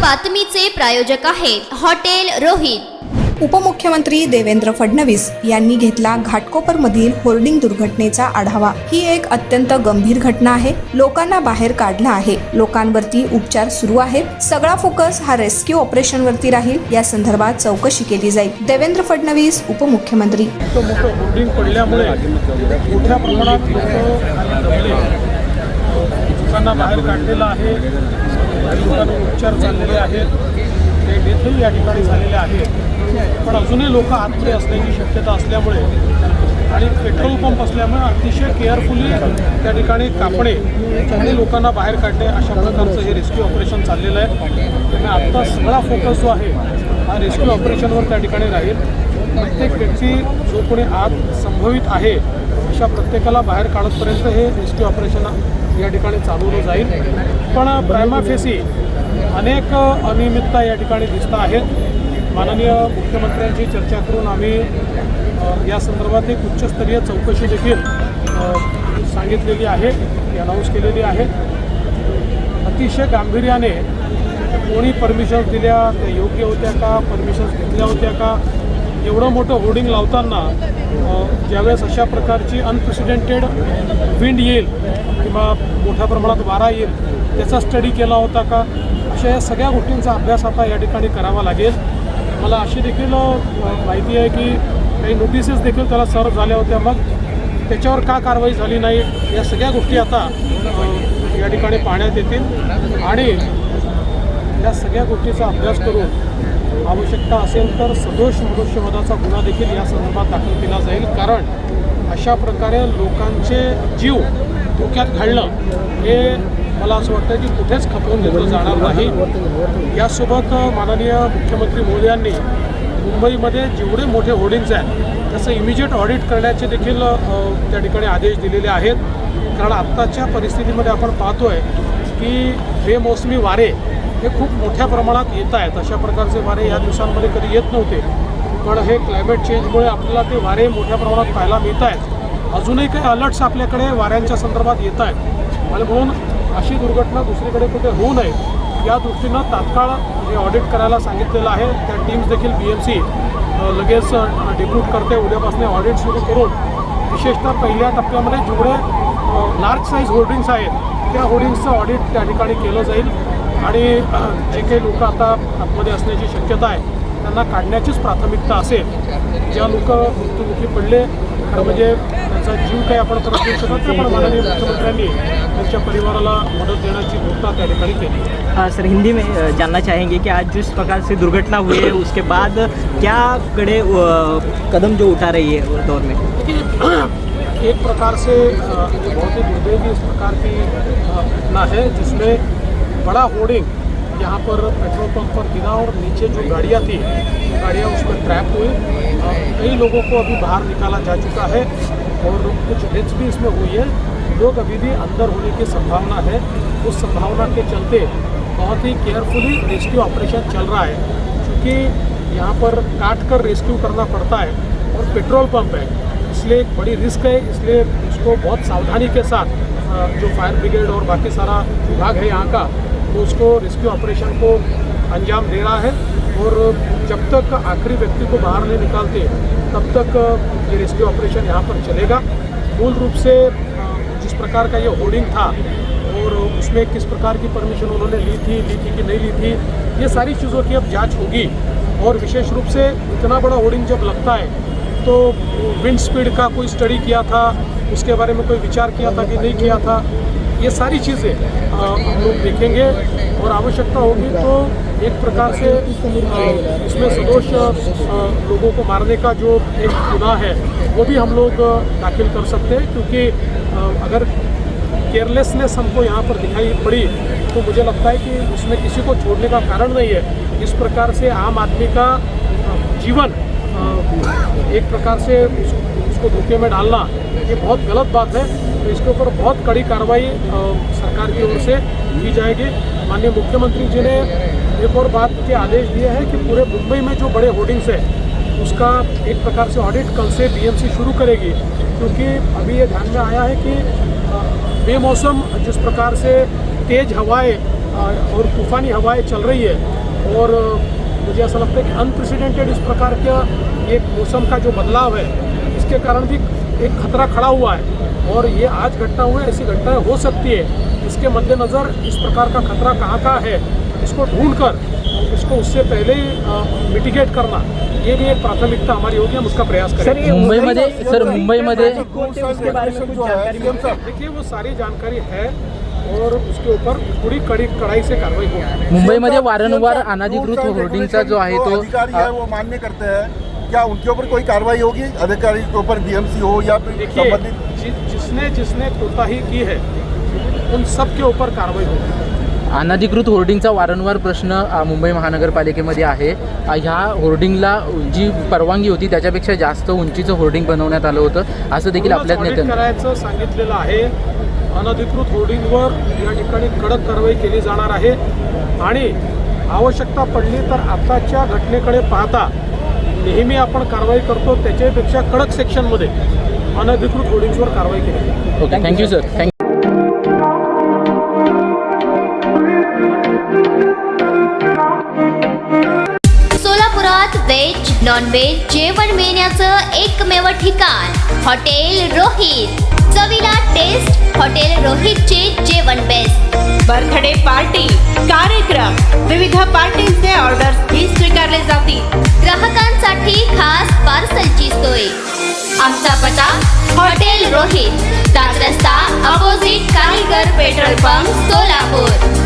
बातमीचे प्रायोजक आहेत हॉटेल रोहित। उपमुख्यमंत्री देवेंद्र फडणवीस यांनी घेतला घाटकोपरमधील होर्डिंग दुर्घटनेचा आढावा। ही एक अत्यंत गंभीर घटना आहे। लोकांना बाहेर काढलं आहे, लोकांवरती उपचार सुरू आहेत। सगळा फोकस हा रेस्क्यू ऑपरेशनवरती राहील। या संदर्भात चौकशी केली जाईल। देवेंद्र फडणवीस उपमुख्यमंत्री। होर्डिंग पडल्यामुळे मोठ्या प्रमाणात लोकांना बाहेर काढलेलं आहे, लोकांना उपचार चाललेले आहेत, ते डेथही या ठिकाणी झालेले आहेत। पण अजूनही लोक आतमध्ये असण्याची शक्यता असल्यामुळे आणि पेट्रोल पंप असल्यामुळे अतिशय केअरफुली त्या ठिकाणी कापणे आणि लोकांना बाहेर काढणे अशा प्रकारचं हे रेस्क्यू ऑपरेशन चाललेलं आहे। त्यामुळे आत्ता सगळा फोकस जो आहे हा रेस्क्यू ऑपरेशनवर त्या ठिकाणी राहील। प्रत्येक व्यक्ती जो कोणी आत संभवित आहे अशा प्रत्येकाला बाहेर काढतपर्यंत हे रेस्क्यू ऑपरेशन या ठिकाणी चालवलं जाईल। पण प्रायमा फेसी अनेक अनियमितता या ठिकाणी दिसत आहेत। माननीय मुख्यमंत्र्यांची चर्चा करून आम्ही या संदर्भात एक उच्चस्तरीय चौकशी देखील सांगितलेली आहे, अनाऊन्स केलेली आहे। अतिशय गांभीर्याने कोणी परमिशन्स दिल्या, त्या योग्य होत्या का, परमिशन्स घेतल्या होत्या का, एवढं मोठं होर्डिंग लावताना ज्यावेळेस अशा प्रकारची अनप्रेसिडेंटेड विंड येईल किंवा मोठ्या प्रमाणात वारा येईल त्याचा स्टडी केला होता का, अशा या सगळ्या गोष्टींचा अभ्यास आता या ठिकाणी करावा लागेल। मला अशी देखील माहिती आहे की काही नोटिसेस देखील त्याला सर्व झाल्या होत्या, मग त्याच्यावर का कारवाई झाली नाही या सगळ्या गोष्टी आता या ठिकाणी पाहण्यात येतील आणि या सगळ्या गोष्टीचा अभ्यास करून आवश्यकता असेल तर सदोष मनुष्यवधाचा गुन्हा देखील या संदर्भात दाखल केला जाईल। कारण अशा प्रकारे लोकांचे जीव धोक्यात घालणं हे मला असं वाटतं की कुठेच खपवून घेतलं जाणार नाही। यासोबत माननीय मुख्यमंत्री महोदयांनी मुंबईमध्ये जेवढे मोठे होर्डिंग्स आहेत त्याचं इमिजिएट ऑडिट करण्याचे देखील त्या ठिकाणी आदेश दिलेले आहेत। कारण आत्ताच्या परिस्थितीमध्ये आपण पाहतो आहे की बेमोसमी वारे हे खूप मोठ्या प्रमाणात येत आहेत। अशा प्रकारचे वारे या दिवसांमध्ये कधी येत नव्हते, पण हे क्लायमेट चेंजमुळे आपल्याला ते वारे मोठ्या प्रमाणात पाहायला मिळत आहेत। अजूनही काही अलर्ट्स आपल्याकडे वाऱ्यांच्या संदर्भात येत आहेत आणि म्हणून अशी दुर्घटना दुसरीकडे कुठे होऊ नये या दृष्टीनं तात्काळ जे ऑडिट करायला सांगितलेलं आहे त्या टीम्स देखील BMC लगेच डिप्यूट करते। उद्यापासून ऑडिट सुरू करून विशेषतः पहिल्या टप्प्यामध्ये जेवढे लार्ज साईज होर्डिंग्स आहेत त्या होर्डिंग्सचं ऑडिट त्या ठिकाणी केलं जाईल आणि जे काही लोक आता आतमध्ये असण्याची शक्यता आहे त्यांना काढण्याचीच प्राथमिकता असेल। ज्या लोक मृत्युमुखी पडले म्हणजे त्यांचा जीव काही आपण परत देऊ शकत नाही, पण माननीय मुख्यमंत्र्यांनी त्यांच्या परिवाराला मदत देण्याची घोषणा त्या ठिकाणी केली। सर, हिंदी में जानना चाहेंगे कि आज जिस प्रकार से दुर्घटना हुई है उसके बाद क्या कड़े कदम जो उठा रही है उस दौर में? देखिए, एक प्रकार से बहुत ही दुर्दैवी इस प्रकार की घटना है जिसमें बड़ा होर्डिंग यहाँ पर पेट्रोल पंप पर गिरा और नीचे जो गाड़ियाँ थी गाड़ियाँ उसमें ट्रैप हुई। कई लोगों को अभी बाहर निकाला जा चुका है और कुछ डेथ्स भी इसमें हुई है। लोग अभी भी अंदर होने की संभावना है। उस संभावना के चलते बहुत ही केयरफुली रेस्क्यू ऑपरेशन चल रहा है, क्योंकि यहाँ पर काट कर रेस्क्यू करना पड़ता है और पेट्रोल पंप है, इसलिए एक बड़ी रिस्क है। इसलिए उसको बहुत सावधानी के साथ जो फायर ब्रिगेड और बाकी सारा विभाग है यहाँ का तो उसको रेस्क्यू ऑपरेशन को अंजाम दे रहा है और जब तक आखिरी व्यक्ति को बाहर नहीं निकालते तब तक ये रेस्क्यू ऑपरेशन यहाँ पर चलेगा। मूल रूप से जिस प्रकार का ये होर्डिंग था और उसमें किस प्रकार की परमिशन उन्होंने ली थी कि नहीं ली थी, ये सारी चीज़ों की अब जांच होगी। और विशेष रूप से इतना बड़ा होर्डिंग जब लगता है तो विंड स्पीड का कोई स्टडी किया था, उसके बारे में कोई विचार किया था कि नहीं किया था, ये सारी चीज़ें हम लोग देखेंगे और आवश्यकता होगी तो एक प्रकार से इसमें सदोष लोगों को मारने का जो एक गुनाह है वो भी हम लोग दाखिल कर सकते हैं। क्योंकि अगर केयरलेसनेस हमको यहाँ पर दिखाई पड़ी तो मुझे लगता है कि उसमें किसी को छोड़ने का कारण नहीं है। इस प्रकार से आम आदमी का जीवन एक प्रकार से उसको धोखे में डालना ये बहुत गलत बात है। तो इसके ऊपर बहुत कड़ी कार्रवाई सरकार की ओर से की जाएगी। माननीय मुख्यमंत्री जी ने एक और बात के आदेश दिए हैं कि पूरे मुंबई में जो बड़े होर्डिंग्स हैं उसका एक प्रकार से ऑडिट कल से BMC शुरू करेगी, क्योंकि अभी ये ध्यान में आया है कि बेमौसम जिस प्रकार से तेज़ हवाएं और तूफ़ानी हवाएं चल रही है और मुझे ऐसा लगता है कि अनप्रेसिडेंटेड इस प्रकार का एक मौसम का जो बदलाव है इसके कारण भी एक खतरा खड़ा हुआ है और ये आज घटना हुई, ऐसी घटनाएं हो सकती है। इसके मद्देनज़र इस प्रकार का खतरा कहाँ है इसको ढूंढकर इसको उससे पहले ही मिटिगेट करना ये भी एक प्राथमिकता हमारी होगी, हम उसका प्रयास करेंगे। मुंबईमध्ये देखिए वो सारी जानकारी है और उसके ऊपर पूरी कड़ाई से कार्रवाई होगी। मुंबईमध्ये वारंवार अनधिकृत होर्डिंगचा जो आहे तो अधिकारी है वो मान्य करते हैं, क्या उनके ऊपर कोई कार्रवाई होगी? अधिकारी के ऊपर बीएमसी हो या फिर देखिए संबंधित जिसने कोताही की है उन सब के ऊपर कार्रवाई होगी। अनधिकृत होर्डिंगचा वारंवार प्रश्न मुंबई महानगरपालिकेमध्ये आहे। ह्या होर्डिंगला जी परवानगी होती त्याच्यापेक्षा जास्त उंचीचं होर्डिंग बनवण्यात आलं होतं असं देखील आपल्या नेत्यांनी करायचं सांगितलेलं आहे। अनधिकृत होर्डिंगवर या ठिकाणी कडक कारवाई केली जाणार आहे आणि आवश्यकता पडली तर आताच्या घटनेकडे पाहता नेहमी आपण कारवाई करतो त्याच्यापेक्षा कडक सेक्शनमध्ये अनधिकृत होर्डिंग्सवर कारवाई केली जाईल। Okay, thank you sir. थँक्यू। सोलापुरात व्हेज नॉन व्हेज जेवण मिळण्याचं एकमेव ठिकाण हॉटेल रोहित। चवीला टेस्ट हॉटेल रोहितचे जेवण बेस्ट। बर्थडे पार्टी, कार्यक्रम, विविध पार्टींचे ऑर्डर्स ही स्वीकारले जातील। ग्राहकांसाठी खास पार्सलची सोय। आमचा पत्ता हॉटेल रोहित, 7 रस्ता अपोजिट कारीगर पेट्रोल पंप, सोलापूर।